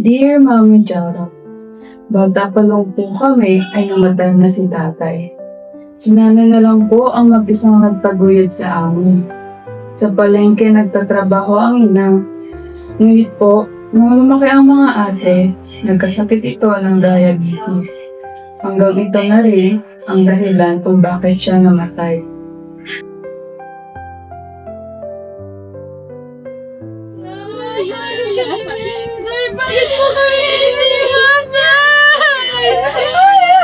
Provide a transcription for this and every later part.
Dear Mami Jara, bata pa lang po kami ay namatay na si tatay. Si nanay na lang po ang mag-isang nagpaguyod sa amin. Sa palengke nagtatrabaho ang ina. Ngunit po, nung lumaki ang mga ate, nagkasakit ito ng diabetes. Hanggang ito na rin ang dahilan kung bakit siya namatay. Bakit mo kami iniwan, Nay?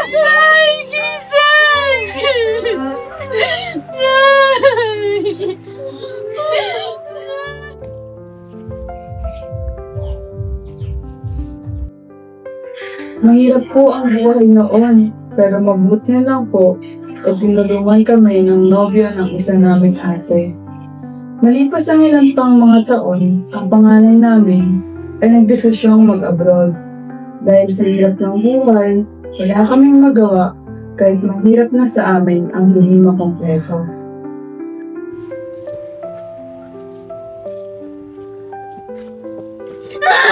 Nay, gising! Mahirap po ang buhay noon, pero mabuti na lang po at tinulungan kami ng nobyo ng isa naming ate. Malipas ang ilang pang mga taon, ang panganay namin ay nagdesisyong mag-abroad. Dahil sa hirap ng buhay, wala kaming magawa kahit mahirap na sa amin ang hindi makompleto.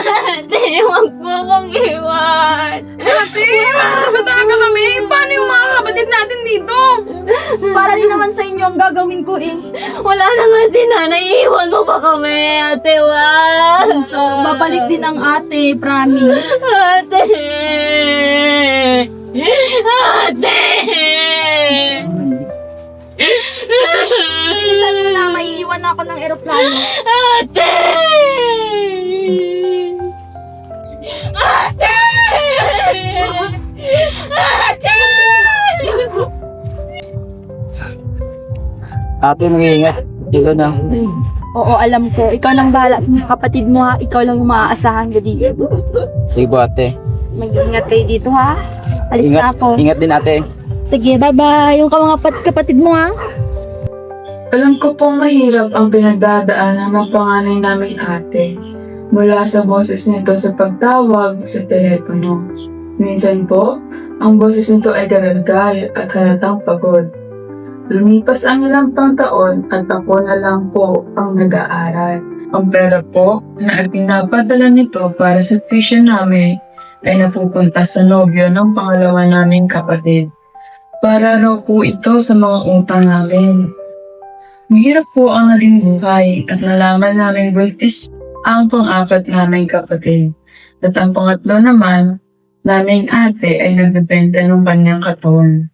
Ate, huwag mo kong iwan. Ate, iwan mo na ba talaga kami? Paano yung mga kapatid natin dito? Para rin naman sa inyo ang gagawin ko eh. Wala na nga si nanay. Iwan mo ba kami, ate? Wag. So, babalik din ang ate, promise. Ate! Ate! Minsan mo na, maiiwan ako ng eroplano. Ate! Ate! Ate! Ate, mag-iingat. Ikaw na. Oo, alam ko. Ikaw nang bahala sa mga kapatid mo ha. Ikaw lang yung maaasahan ko dito. Sige po, ate. Mag-iingat kayo dito ha. Alis na ako. Ingat din, ate. Sige, bye-bye. Yung mga kapatid mo ha. Alam ko pong mahirap ang pinagdadaanan ng panganay naming ate. Mula sa boses nito sa pagtawag sa telepono. Minsan po, ang boses nito ay garalgal at halatang pagod. Lumipas ang ilang pang taon at ako na lang po ang nag-aaral. Ang pera po na pinapadala nito para sa tuition namin ay napupunta sa nobyo ng pangalawa naming kapatid. Para raw po ito sa mga utang namin. Mahirap po ang naging buhay at nalaman namin buntis ang pang-apat naming kapatid. At ang pangatlo naman, naming ate ay nagbebenta ng kanyang katawan.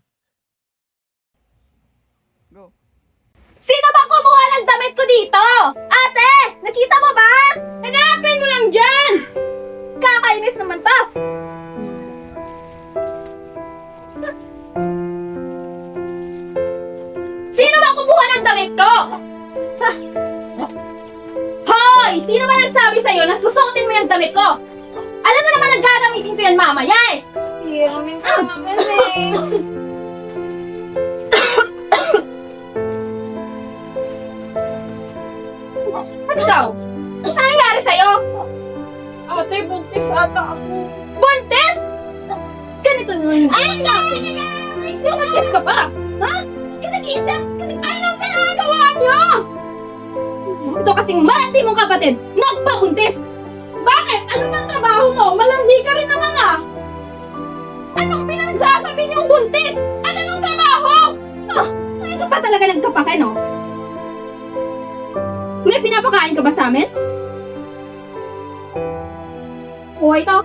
Sino ba kumuha ng damit ko dito? Ate! Nakita mo ba? Hanapin mo lang dyan! Kakainis naman to! Sino ba kumuha ng damit ko? Ha? Hoy! Sino ba nagsabi sa'yo na susuotin mo yung damit ko? Alam mo naman nagagamitin ko yan mamaya eh! Hiramin ka naman eh. At ikaw? Ano nangyari sa'yo? Ate, buntis ata ako. Buntis? Ganito naman yung buntis ka pa? Ha? Ka nag-isip? Ano sa nagawa niyo? Ito kasing malandi mong kapatid, nagpabuntis! Bakit? Ano bang trabaho mo? Malandi ka rin naman ah! Anong pinagsasabi niyong buntis? At anong trabaho? Oh, ito pa talaga nagkapake, no? May pinapakain ka ba sa amin? O ito?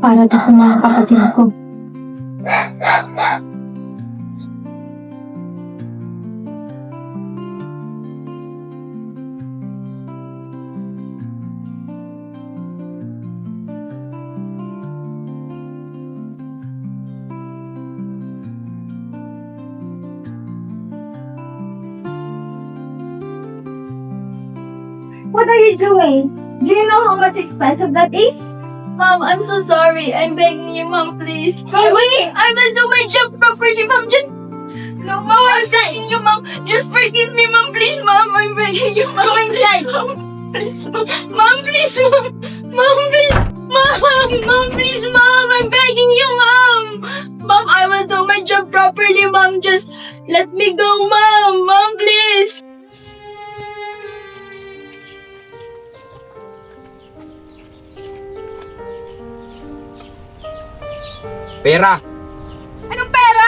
Para to sa mga kapatid ko. What are you doing? Do you know how much expensive that is? Mom, I'm so sorry. I'm begging you, Mom, please. Wait! I will do my job properly, Mom. Just... No, Mom, I'm begging you, Mom. Just forgive me, Mom, please, Mom. I'm begging you, Mom. Go inside! Mom, please, Mom. Mom, please, Mom. Mom, please. Mom, please, Mom. I'm begging you, Mom. Mom, I will do my job properly, Mom. Just let me go, Mom. Mom, please. Pera, Anong pera?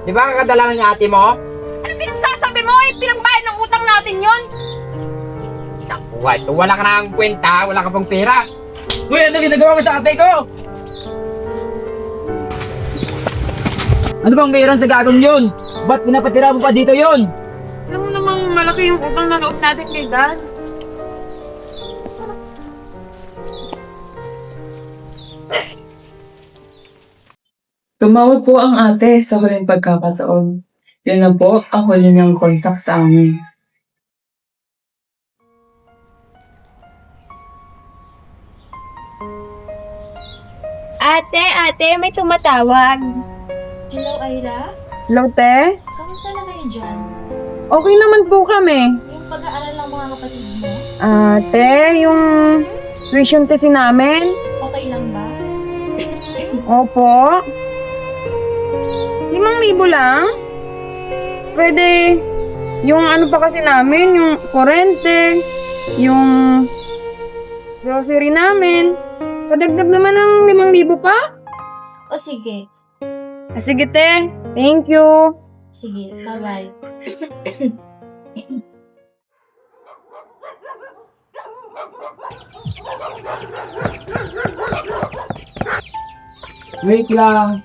di ba kakadala ng ate mo? Anong pinagsasabi mo? Pinagbayad ng utang natin yon. What? Wala ka na ang kwenta, wala ka pang pera. Uy, ano ginagawa mo sa ate ko? Ano bang meron sa gagawin yun? Ba't pinapatira mo pa dito yun? Alam mo namang malaki yung utang na loob natin kay Dad. Tumawag po ang ate sa huling pagkakataon. Yun na po ang huli niyang kontak sa amin. Ate, may tumatawag. Hello, Ira? Hello, te? Kamusta na kayo dyan? Okay naman po kami. Yung pag-aaral ng mga kapatid mo, Ate, yung tuition kasi namin. okay lang ba? Opo. 5,000 lang? Pwede, yung ano pa kasi namin, yung kurente, yung grocery namin. Padagdag naman ng 5,000 pa? O sige. Sige, te. Thank you. Sige, bye-bye. Wait lang.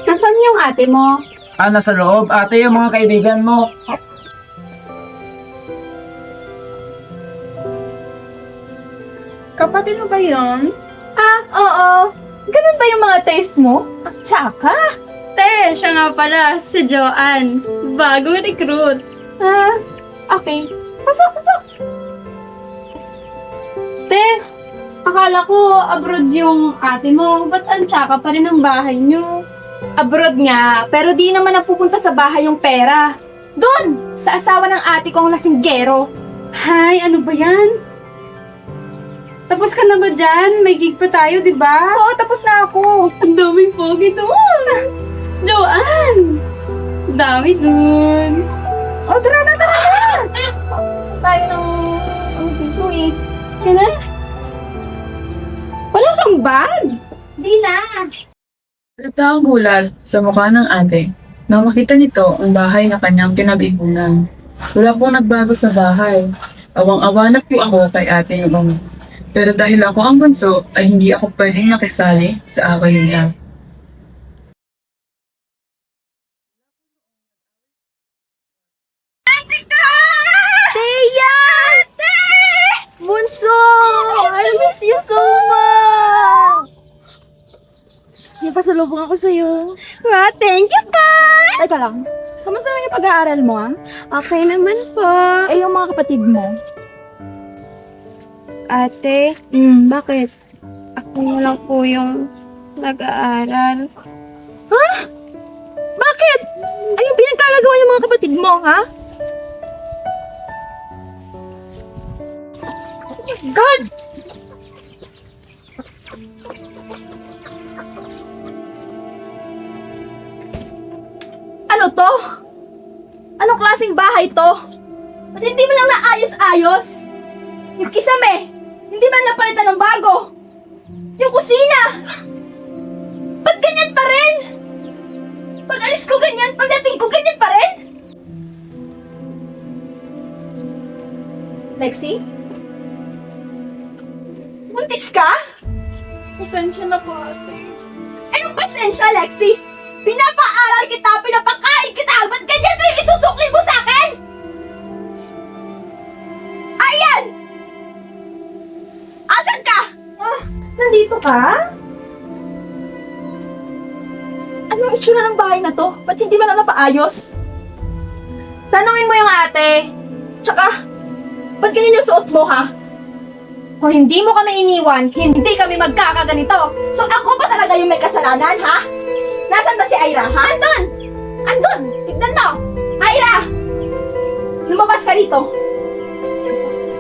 Nasaan yung ate mo? Nasa loob, ate, yung mga kaibigan mo. Kapatid mo ba yun? Oo. Ganun ba yung mga taste mo? At tsaka? Te, siya nga pala, si Joanne. Bagong recruit. Okay. Pasok na. Te, akala ko abroad yung ate mo. Ba't ang tsaka pa rin ang bahay niyo? Abroad nga, pero di naman napupunta sa bahay yung pera. Doon! Sa asawa ng ate ko ang lasinggero. Hay, ano ba yan? Tapos ka na ba dyan? May gig pa tayo, di ba? Oo, tapos na ako. Ang daming pogi doon. Joanne! Dami doon. Oh, tara! Tayo ng piso eh. Kaya wala kang bag? Di na. Halata ang bulal sa mukha ng ate. Nang makita nito ang bahay na kanyang pinag-ipunan. Wala pong nagbago sa bahay. Awang-awa na po ako kay ate noong. Pero dahil ako ang bunso, ay hindi ako pwedeng nakisali sa away nila. Teya! Ate! Bunso! I miss you so much! May pasalubong ako sa'yo. Thank you, pa! Teka lang. Kamusta naman yung pag-aaral mo, ah? Okay naman po. Eh, yung mga kapatid mo? Ate, bakit? Ako na lang po yung nag-aaral. Ha? Bakit? Anong pinagkagagawa yung mga kapatid mo, ha? God! Ano to? Anong klaseng bahay to? Ba't hindi mo lang naayos-ayos? Yung kisame, hindi man lang palitan ng bago. Yung kusina, ba't ganyan pa rin? Pag alis ko ganyan, pagdating ko ganyan pa rin? Lexi? Buntis ka? Pasensya na po, ate. Anong pasensya, Lexi? Pinapaaral kita, pinapakain kita, ba't ganyan ba yung isusukli mo sa akin? Ayan! Asan ka? Nandito ka? Anong itsura ng bahay na to? Ba't hindi man lang napaayos? Tanungin mo yung ate. Tsaka, ba't ganyan yung suot mo, ha? Kung hindi mo kami iniwan, hindi kami magkakaganito. So ako ba talaga yung may kasalanan, ha? Nasaan ba si Ira, ha? Andun! Andun! Tignan mo! Ira! Lumabas ka dito.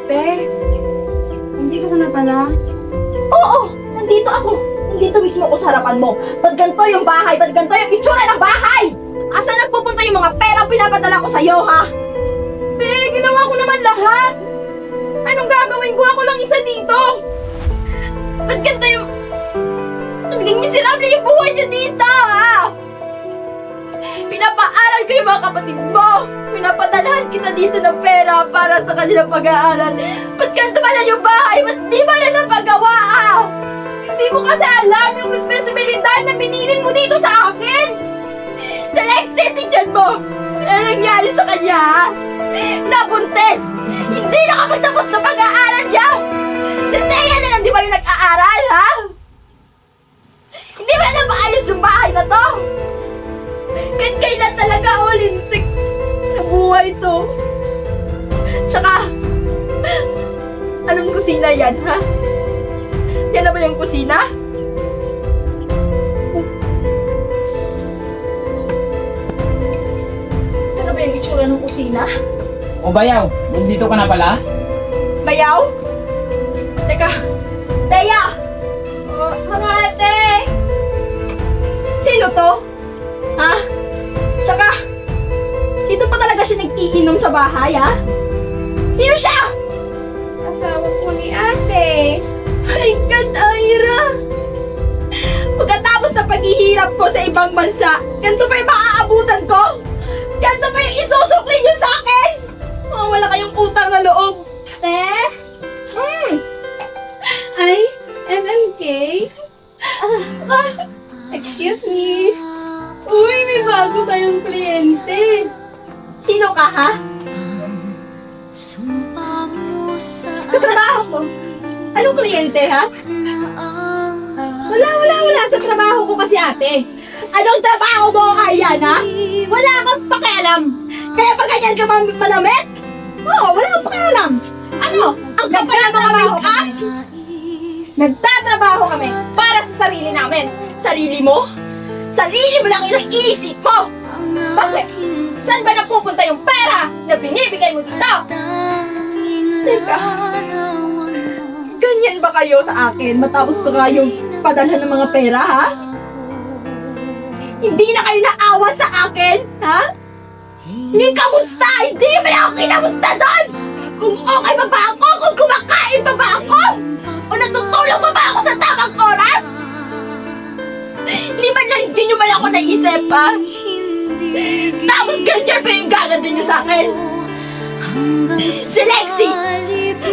Te, nandito ka na pala. Oo, nandito ako. Nandito mismo ako sa harapan mo. Ba't ganito yung bahay? Ba't ganito yung itsura ng bahay? Asan nagpupunta yung mga perang pinapadala ko sa'yo, ha? Te, ginawa ko naman lahat. Anong gagawin ko? Ako lang isa dito. Ba't ganito yung... Naging miserable yung buhay niyo dito, ha? Pinapaaral ko yung mga kapatid mo. Pinapadalahan kita dito ng pera para sa kanilang pag-aaral. Ba't ganito pala yung bahay? Ba't di ba na napagawa, ha? Hindi mo kasi alam yung responsibilidad na binilin mo dito sa akin. Sa Lexi, tingnan mo! Ano nangyari sa kanya, ha? Nabuntes! Hindi nakapagtapos na pag-aaral niya! Si Thea na lang di ba yung nag-aaral, ha? Hindi ba na maayos yung bahay na to? Kahit kailan talaga ulintik na buhay to? Tsaka, anong kusina yan, ha? Yan na ba yung kusina? Ano ba yung itsura ng kusina? O Bayaw, nandito ka na pala? Bayaw? Teka, Thea! Oh, mga ate! Sino to? Ha? Tsaka, dito pa talaga siya nag-iinom sa bahay, ha? Sino siya? Asawa ko ni ate. My God, Ira! Pagkatapos na paghihirap ko sa ibang bansa, ganito pa yung maaabutan ko? Ganito pa yung isusukli niyo sa akin? Oh, wala kayong utang na loob. Te? Ay, MMK? Excuse me. Uy, may bago tayong kliyente. Sino ka, ha? Katrabaho ko. Anong kliyente, ha? Wala sa trabaho ko kasi, ate. Anong trabaho mo, Ariana? Wala kang pakialam. Kaya pa ganyan ka manamit? Oo, wala kang pakialam. Ano? Ang kapal na mga make-up? Nagtatrabaho kami para sa sarili namin. Sarili mo? Sarili mo lang yung inisip mo! Bakit? Saan ba napupunta yung pera na binibigay mo dito? Teka, ganyan ba kayo sa akin matapos ko kayong padalhan ng mga pera, ha? Hindi na kayo naawa sa akin, ha? Ni kamusta? Hindi mo na ako kinamusta doon! Kung okay pa ba ako? Kung kumakain pa ba ako? O natutulog pa ba ako sa tamang oras? Di ba na hindi nyo man ako naisip, ha? Tapos ganyan pa yung gaganda niyo sa akin? Si Lexi,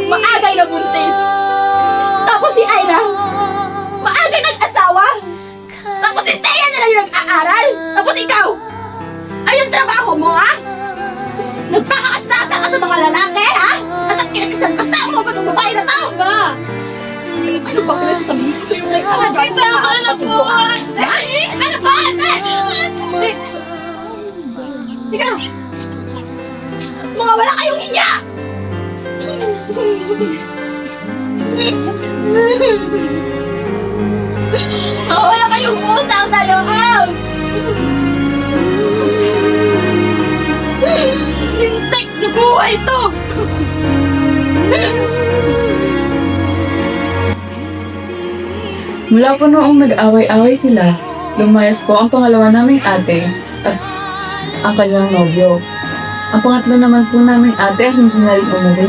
maagay na buntis. Tapos si Ira, maagay nag-asawa. Tapos si Thea na lang yung nag-aaral. Tapos ikaw, anong trabaho mo, ha? Nagpakakasasa ka sa mga lalaki, ha? At kinakasama mo pa itong babae na to? Ba? Ano ba kung sasabihin ko yung nagsasabi sa na po? Ano ba, ate? Tika, mga wala kayong hiya! Mga wala kayong utang na loob! Lintik na buhay to! Mula po noong nag-away-away sila, lumayas po ang pangalawa naming ate at ang kanyang nobyo. Ang pangatlo naman po naming ate ay hindi na rin umuwi.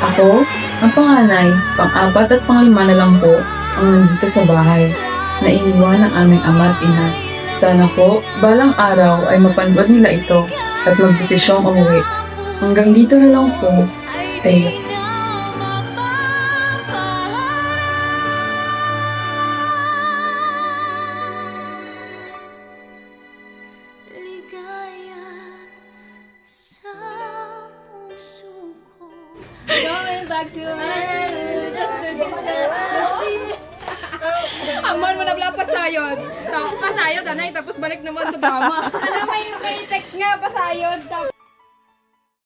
Ako, ang panganay, pang-apat at pang-lima na lang po ang nandito sa bahay na iniwan ng aming ama at ina. Sana po, balang araw ay mapanood nila ito at magdesisyong umuwi. Hanggang dito na lang po, Teo. Going back to just to get the... Amon mo na pala pasayod. Pasayod, anay, tapos balik naman sa drama. Alam mo yung may text nga, pasayod.